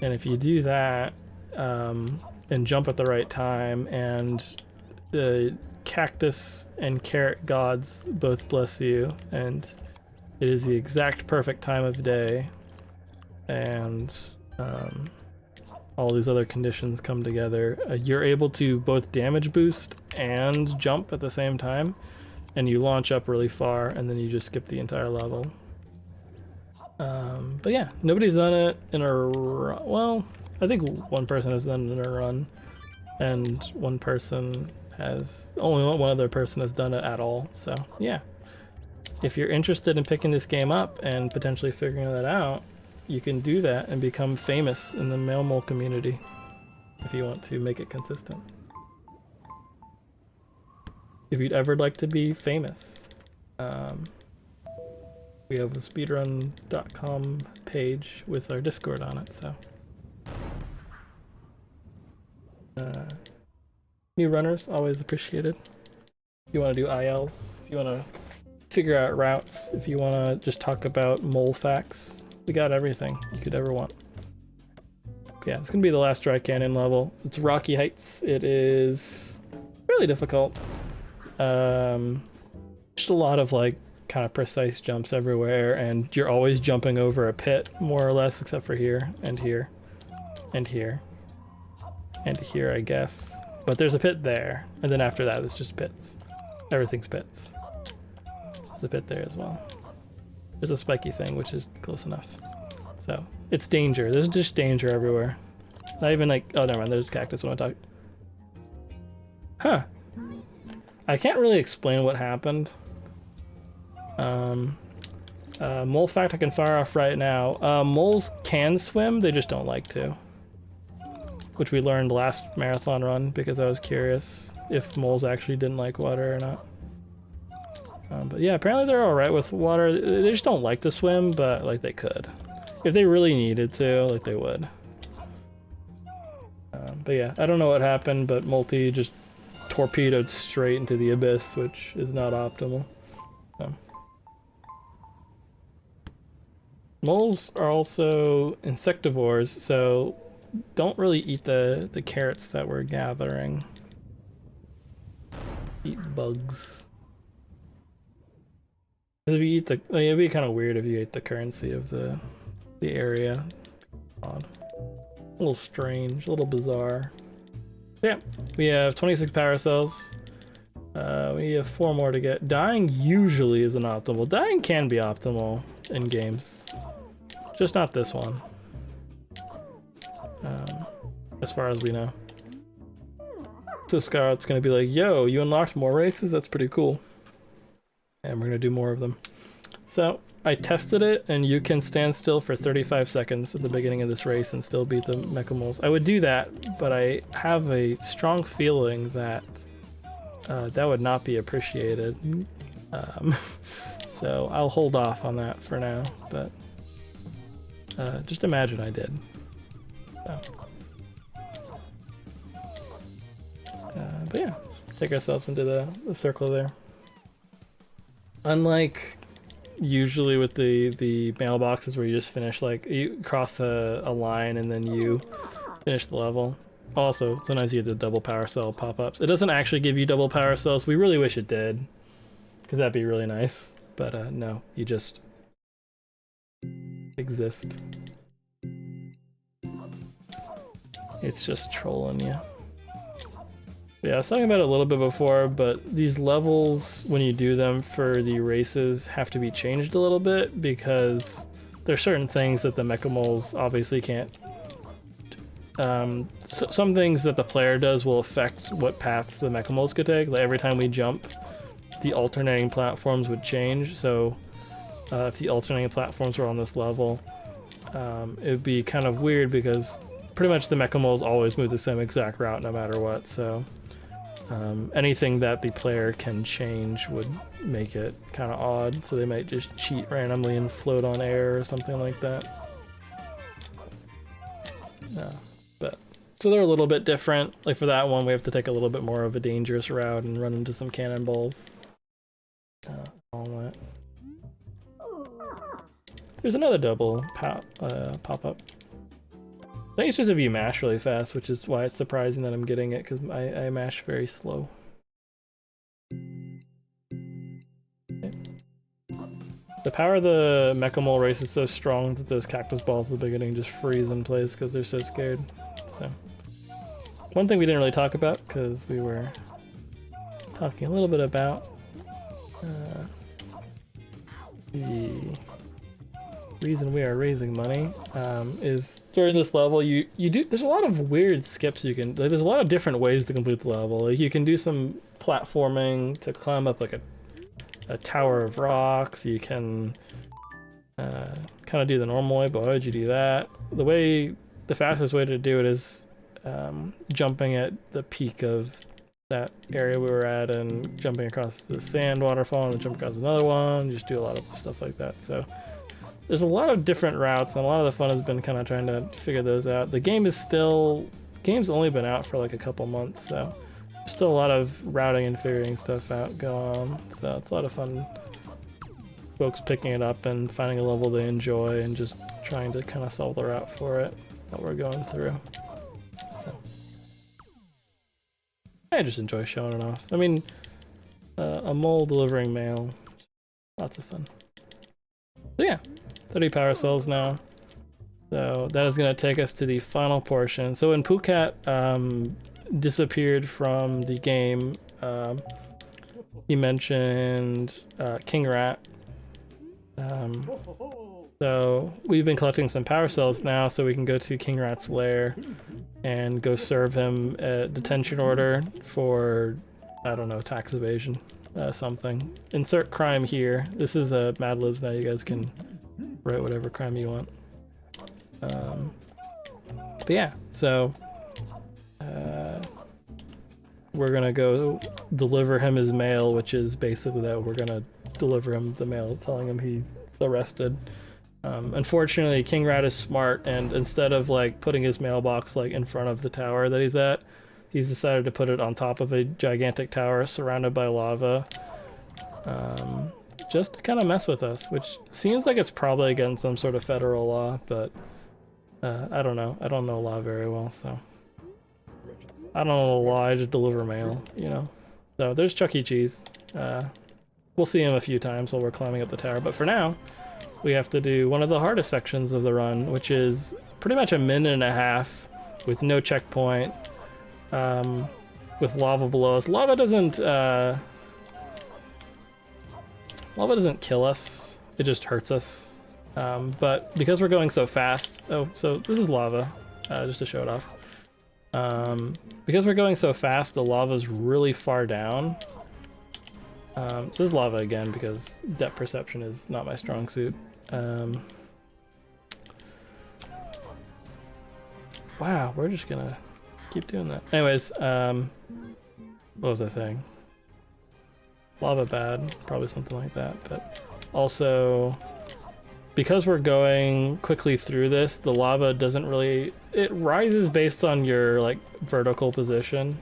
B: and if you do that and jump at the right time, and the cactus and carrot gods both bless you, and it is the exact perfect time of day, and all these other conditions come together, you're able to both damage boost and jump at the same time, and you launch up really far, and then you just skip the entire level. But yeah, nobody's done it in a run. Well, I think one person has done it in a run, and one person has, only one other person has done it at all. So yeah, if you're interested in picking this game up and potentially figuring that out, you can do that and become famous in the Mail Mole community if you want to make it consistent. If you'd ever like to be famous, we have a speedrun.com page with our Discord on it, so. New runners, always appreciated. If you want to do ILs, if you want to figure out routes, if you want to just talk about mole facts, we got everything you could ever want. Yeah, it's going to be the last Dry Canyon level. It's Rocky Heights. It is really difficult. Just a lot of like kind of precise jumps everywhere, and you're always jumping over a pit, more or less, except for here, and here, and here, and here, I guess. But there's a pit there, and then after that, it's just pits. Everything's pits. There's a pit there as well. There's a spiky thing, which is close enough. So, it's danger. There's just danger everywhere. Not even like, oh, never mind, there's cactus when I talk. Huh. I can't really explain what happened. Mole fact I can fire off right now. Moles can swim, they just don't like to. Which we learned last marathon run because I was curious if moles actually didn't like water or not. But yeah, apparently they're alright with water. They just don't like to swim, but like they could. If they really needed to, like they would. But yeah, I don't know what happened, but Multi just torpedoed straight into the abyss, which is not optimal. Moles are also insectivores, so don't really eat the carrots that we're gathering. Eat bugs. If you eat it'd be kind of weird if you ate the currency of the area. Odd. A little strange, a little bizarre. Yeah, we have 26 power cells. We have 4 more to get. Dying usually isn't optimal. Dying can be optimal in games. just not this one. As far as we know. So Scarlet's gonna be like, yo, you unlocked more races? That's pretty cool. And we're gonna do more of them. So I tested it, and you can stand still for 35 seconds at the beginning of this race and still beat the Mechamoles. I would do that, but I have a strong feeling that that would not be appreciated. So I'll hold off on that for now, but just imagine I did. So. But yeah, take ourselves into the circle there. Unlike usually with the mailboxes where you just finish, like, you cross a line and then you finish the level. Also, sometimes you get the double power cell pop-ups. It doesn't actually give you double power cells. We really wish it did, because that'd be really nice. But no, you just exist. It's just trolling you. Yeah, I was talking about it a little bit before, but these levels, when you do them for the races, have to be changed a little bit because there are certain things that the Mechamoles obviously can't. Some things that the player does will affect what paths the Mechamoles could take. Like every time we jump, the alternating platforms would change. So if the alternating platforms were on this level, it would be kind of weird because pretty much the Mechamoles always move the same exact route no matter what. So anything that the player can change would make it kind of odd, so they might just cheat randomly and float on air or something like that. But so they're a little bit different. Like for that one, we have to take a little bit more of a dangerous route and run into some cannonballs. All that. There's another double pop-up. I think it's just if you mash really fast, which is why it's surprising that I'm getting it, because I mash very slow. Okay. The power of the Mechamole race is so strong that those cactus balls at the beginning just freeze in place because they're so scared. So, one thing we didn't really talk about, because we were talking a little bit about the reason we are raising money is during this level there's a lot of weird skips you can, like, there's a lot of different ways to complete the level. Like you can do some platforming to climb up like a tower of rocks. You can kind of do the normal way, but why would you do that? The fastest way to do it is jumping at the peak of that area we were at and jumping across the sand waterfall and jump across another one. Just do a lot of stuff like that. So there's a lot of different routes, and a lot of the fun has been kind of trying to figure those out. The game's only been out for like a couple months, so there's still a lot of routing and figuring stuff out going on. So it's a lot of fun, folks picking it up and finding a level they enjoy and just trying to kind of solve the route for it that we're going through. So I just enjoy showing it off. I mean, a mole delivering mail, lots of fun. So yeah, 30 power cells now. So that is going to take us to the final portion. So when Pukat disappeared from the game, he mentioned King Rat. So we've been collecting some power cells now so we can go to King Rat's lair and go serve him a detention order for, I don't know, tax evasion. Something. Insert crime here. This is Mad Libs now. You guys can write whatever crime you want. But yeah, so we're gonna go deliver him his mail, which is basically that we're gonna deliver him the mail telling him he's arrested. Unfortunately, King Rat is smart, and instead of like putting his mailbox like in front of the tower that he's at, he's decided to put it on top of a gigantic tower surrounded by lava, just to kind of mess with us, which seems like it's probably against some sort of federal law, but I don't know. I don't know law very well, so I don't know the law. I just deliver mail, you know. So there's Chuck E. Cheese. We'll see him a few times while we're climbing up the tower, but for now, we have to do one of the hardest sections of the run, which is pretty much a minute and a half with no checkpoint. With lava below us. Lava doesn't kill us, it just hurts us. But because we're going so fast, oh, so this is lava, just to show it off. Because we're going so fast, the lava's really far down. So this is lava again because depth perception is not my strong suit. Wow, we're just gonna keep doing that. Anyways, what was I saying? Lava bad, probably something like that. But also, because we're going quickly through this, the lava doesn't really... It rises based on your like vertical position.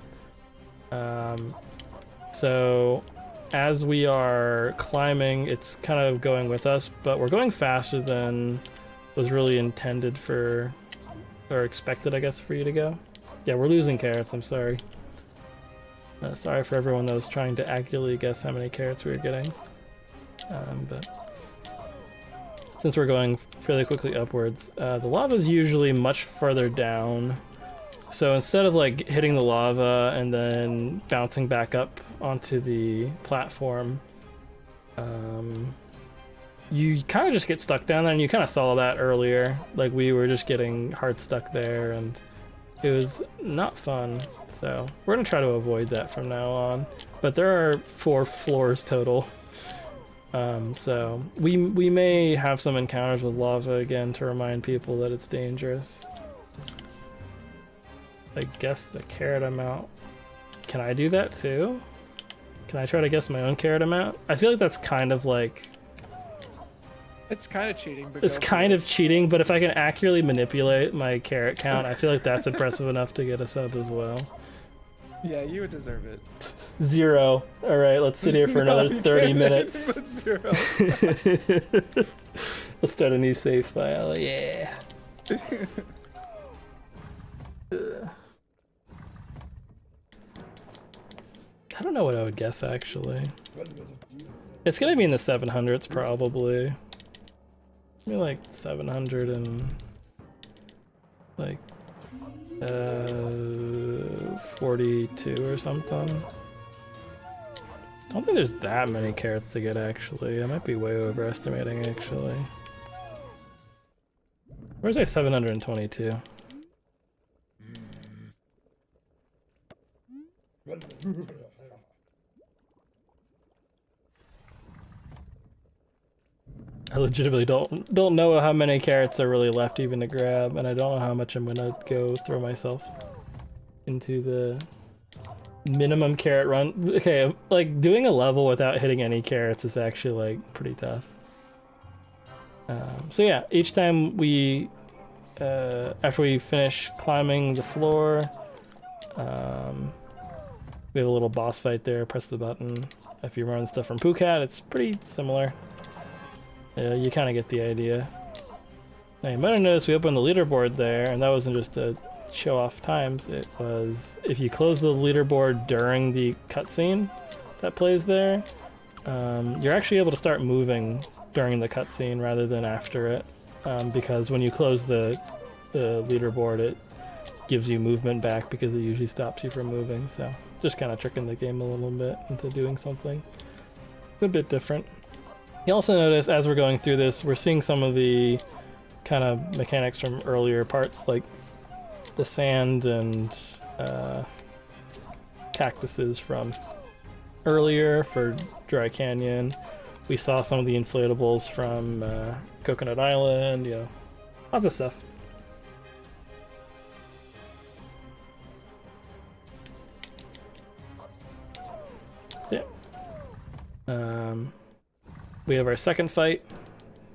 B: So as we are climbing, it's kind of going with us, but we're going faster than was really intended for, or expected, I guess, for you to go. Yeah, we're losing carrots, I'm sorry. Sorry for everyone that was trying to accurately guess how many carrots we were getting. But since we're going fairly quickly upwards, the lava is usually much further down. So instead of like hitting the lava and then bouncing back up onto the platform, you kind of just get stuck down there, and you kind of saw that earlier. Like we were just getting hard stuck there, and it was not fun. So we're gonna try to avoid that from now on. But there are 4 floors total. So we may have some encounters with lava again to remind people that it's dangerous. I guess the carrot amount. Can I do that too? Can I try to guess my own carrot amount? I feel like that's kind of like...
A: It's kind of cheating. But
B: it's kind of cheating, but if I can accurately manipulate my carrot count, I feel like that's impressive enough to get a sub as well.
A: Yeah, you would deserve it.
B: 0. All right, let's sit here for another 30 minutes.
A: 0.
B: Let's start a new save file. Yeah. I don't know what I would guess actually. It's gonna be in the 700s probably. Maybe like 700 and like 42 or something. I don't think there's that many carrots to get actually. I might be way overestimating actually. Where's our 722? I legitimately don't know how many carrots are really left even to grab, and I don't know how much I'm gonna go throw myself into the minimum carrot run. Okay, like doing a level without hitting any carrots is actually like pretty tough. So yeah, each time we after we finish climbing the floor, we have a little boss fight there. Press the button. If you run stuff from Phuket, it's pretty similar. You kind of get the idea. Now you might have noticed we opened the leaderboard there, and that wasn't just to show off times. It was if you close the leaderboard during the cutscene that plays there, you're actually able to start moving during the cutscene rather than after it, because when you close the leaderboard, it gives you movement back because it usually stops you from moving. So just kind of tricking the game a little bit into doing something a bit different. You also notice as we're going through this, we're seeing some of the kind of mechanics from earlier parts, like the sand and cactuses from earlier for Dry Canyon. We saw some of the inflatables from Coconut Island, you know, lots of stuff. Yeah. We have our second fight.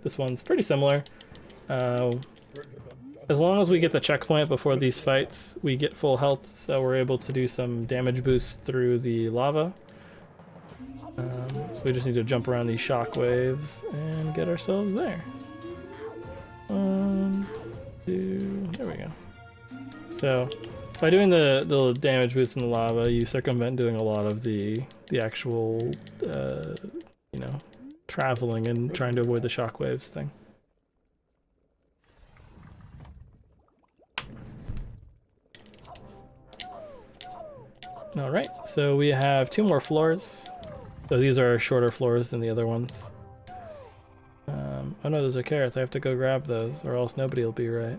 B: This one's pretty similar. As long as we get the checkpoint before these fights, we get full health, so we're able to do some damage boosts through the lava. So we just need to jump around these shock waves and get ourselves there. 1, 2, there we go. So by doing the damage boost in the lava, you circumvent doing a lot of the actual, you know, traveling and trying to avoid the shockwaves thing. Alright, so we have 2 more floors. So these are shorter floors than the other ones. Oh no, those are carrots. I have to go grab those, or else nobody will be right.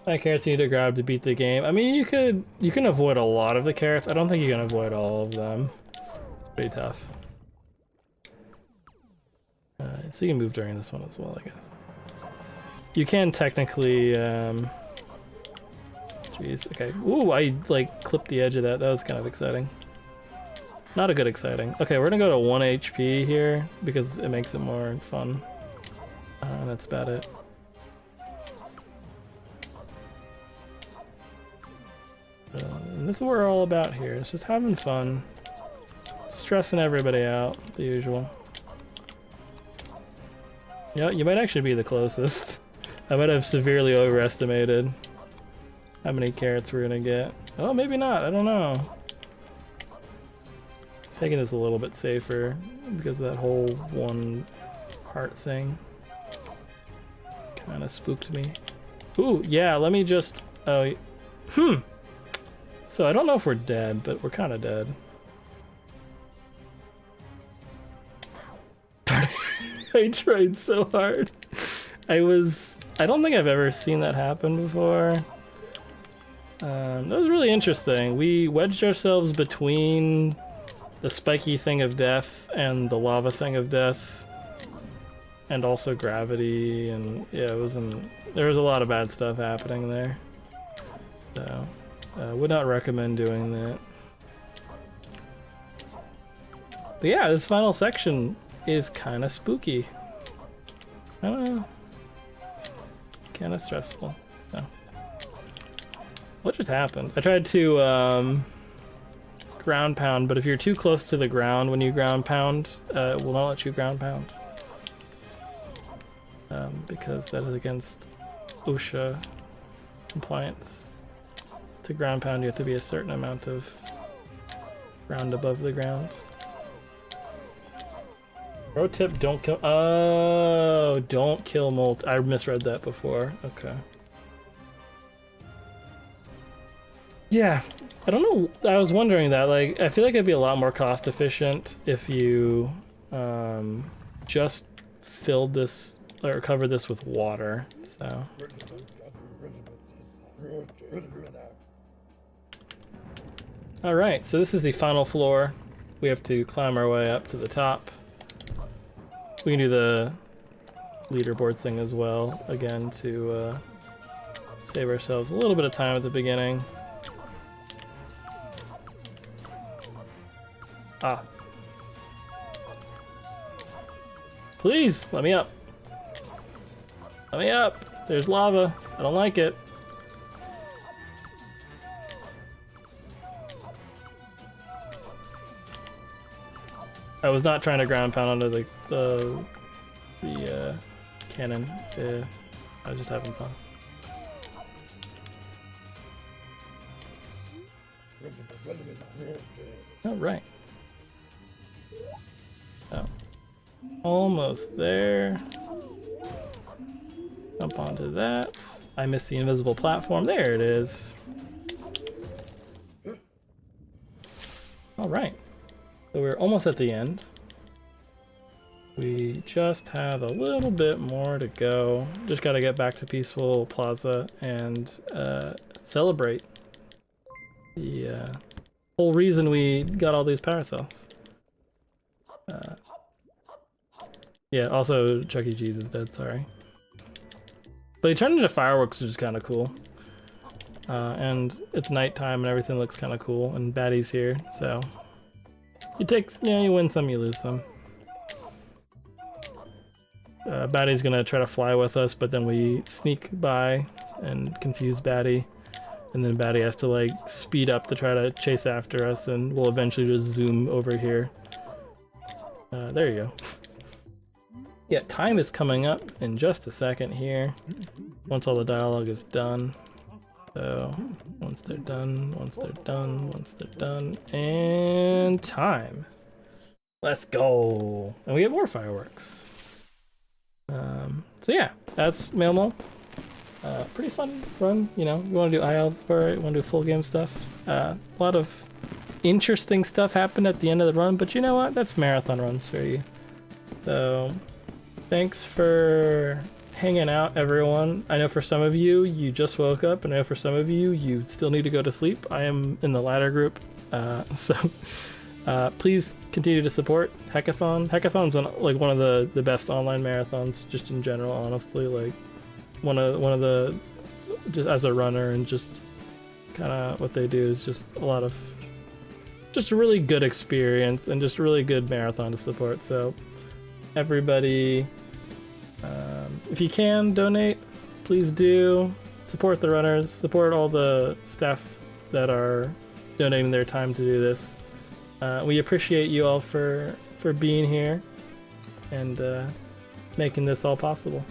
B: Carrots you need to grab to beat the game. I mean, you can avoid a lot of the carrots. I don't think you can avoid all of them. It's pretty tough. So you can move during this one as well, I guess. You can technically, jeez, okay. Ooh, I like clipped the edge of that. That was kind of exciting. Not a good exciting. Okay, we're gonna go to 1 HP here because it makes it more fun. And that's about it. And this is what we're all about here. It's just having fun. Stressing everybody out, the usual. Yeah, you might actually be the closest. I might have severely overestimated how many carrots we're gonna get. Oh, maybe not, I don't know. Taking this a little bit safer because of that whole one heart thing. Kinda spooked me. Ooh, yeah, let me just... Oh, so I don't know if we're dead, but we're kinda dead. I tried so hard. I don't think I've ever seen that happen before. That was really interesting. We wedged ourselves between the spiky thing of death and the lava thing of death. And also gravity, and yeah, there was a lot of bad stuff happening there. So, would not recommend doing that. But yeah, this final section is kind of spooky. I don't know. Kind of stressful. So, what just happened? I tried to ground pound, but if you're too close to the ground when you ground pound, it will not let you ground pound. Because that is against OSHA compliance. To ground pound, you have to be a certain amount of ground above the ground. Pro tip, don't kill... Oh, don't kill molt. I misread that before. Okay. Yeah, I don't know. I was wondering that. Like, I feel like it'd be a lot more cost efficient if you just filled this or covered this with water. So. All right. So this is the final floor. We have to climb our way up to the top. We can do the leaderboard thing as well, again, to save ourselves a little bit of time at the beginning. Ah. Please, let me up. Let me up. There's lava. I don't like it. I was not trying to ground pound onto the cannon. I was just having fun. All right. So, almost there. Jump onto that. I missed the invisible platform. There it is. All right. So we're almost at the end. We just have a little bit more to go. Just got to get back to Peaceful Plaza and celebrate the whole reason we got all these power cells. Yeah, also Chuck E. Cheese is dead, sorry. But he turned into fireworks, which is kind of cool. And it's nighttime and everything looks kind of cool, and Batty's here, so... you win some, you lose some. Batty's gonna try to fly with us, but then we sneak by and confuse Batty. And then Batty has to like speed up to try to chase after us, and we'll eventually just zoom over here. There you go. Yeah, time is coming up in just a second here. Once all the dialogue is done. So, once they're done, once they're done, once they're done, and time. Let's go. And we get more fireworks. So yeah, that's Mailmo. Pretty fun run, you know. You want to do ILs for it, you want to do full game stuff. A lot of interesting stuff happened at the end of the run, but you know what? That's marathon runs for you. So thanks for hanging out, everyone. I know for some of you, you just woke up, and I know for some of you, you still need to go to sleep. I am in the latter group, so please continue to support Hekathon. Hekathon's like one of the best online marathons, just in general. Honestly, like one of the, just as a runner, and just kind of what they do is just a lot of just a really good experience and just a really good marathon to support. So everybody, if you can donate, please do. Support the runners, support all the staff that are donating their time to do this. We appreciate you all for being here and making this all possible.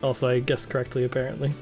B: Also, I guessed correctly, apparently.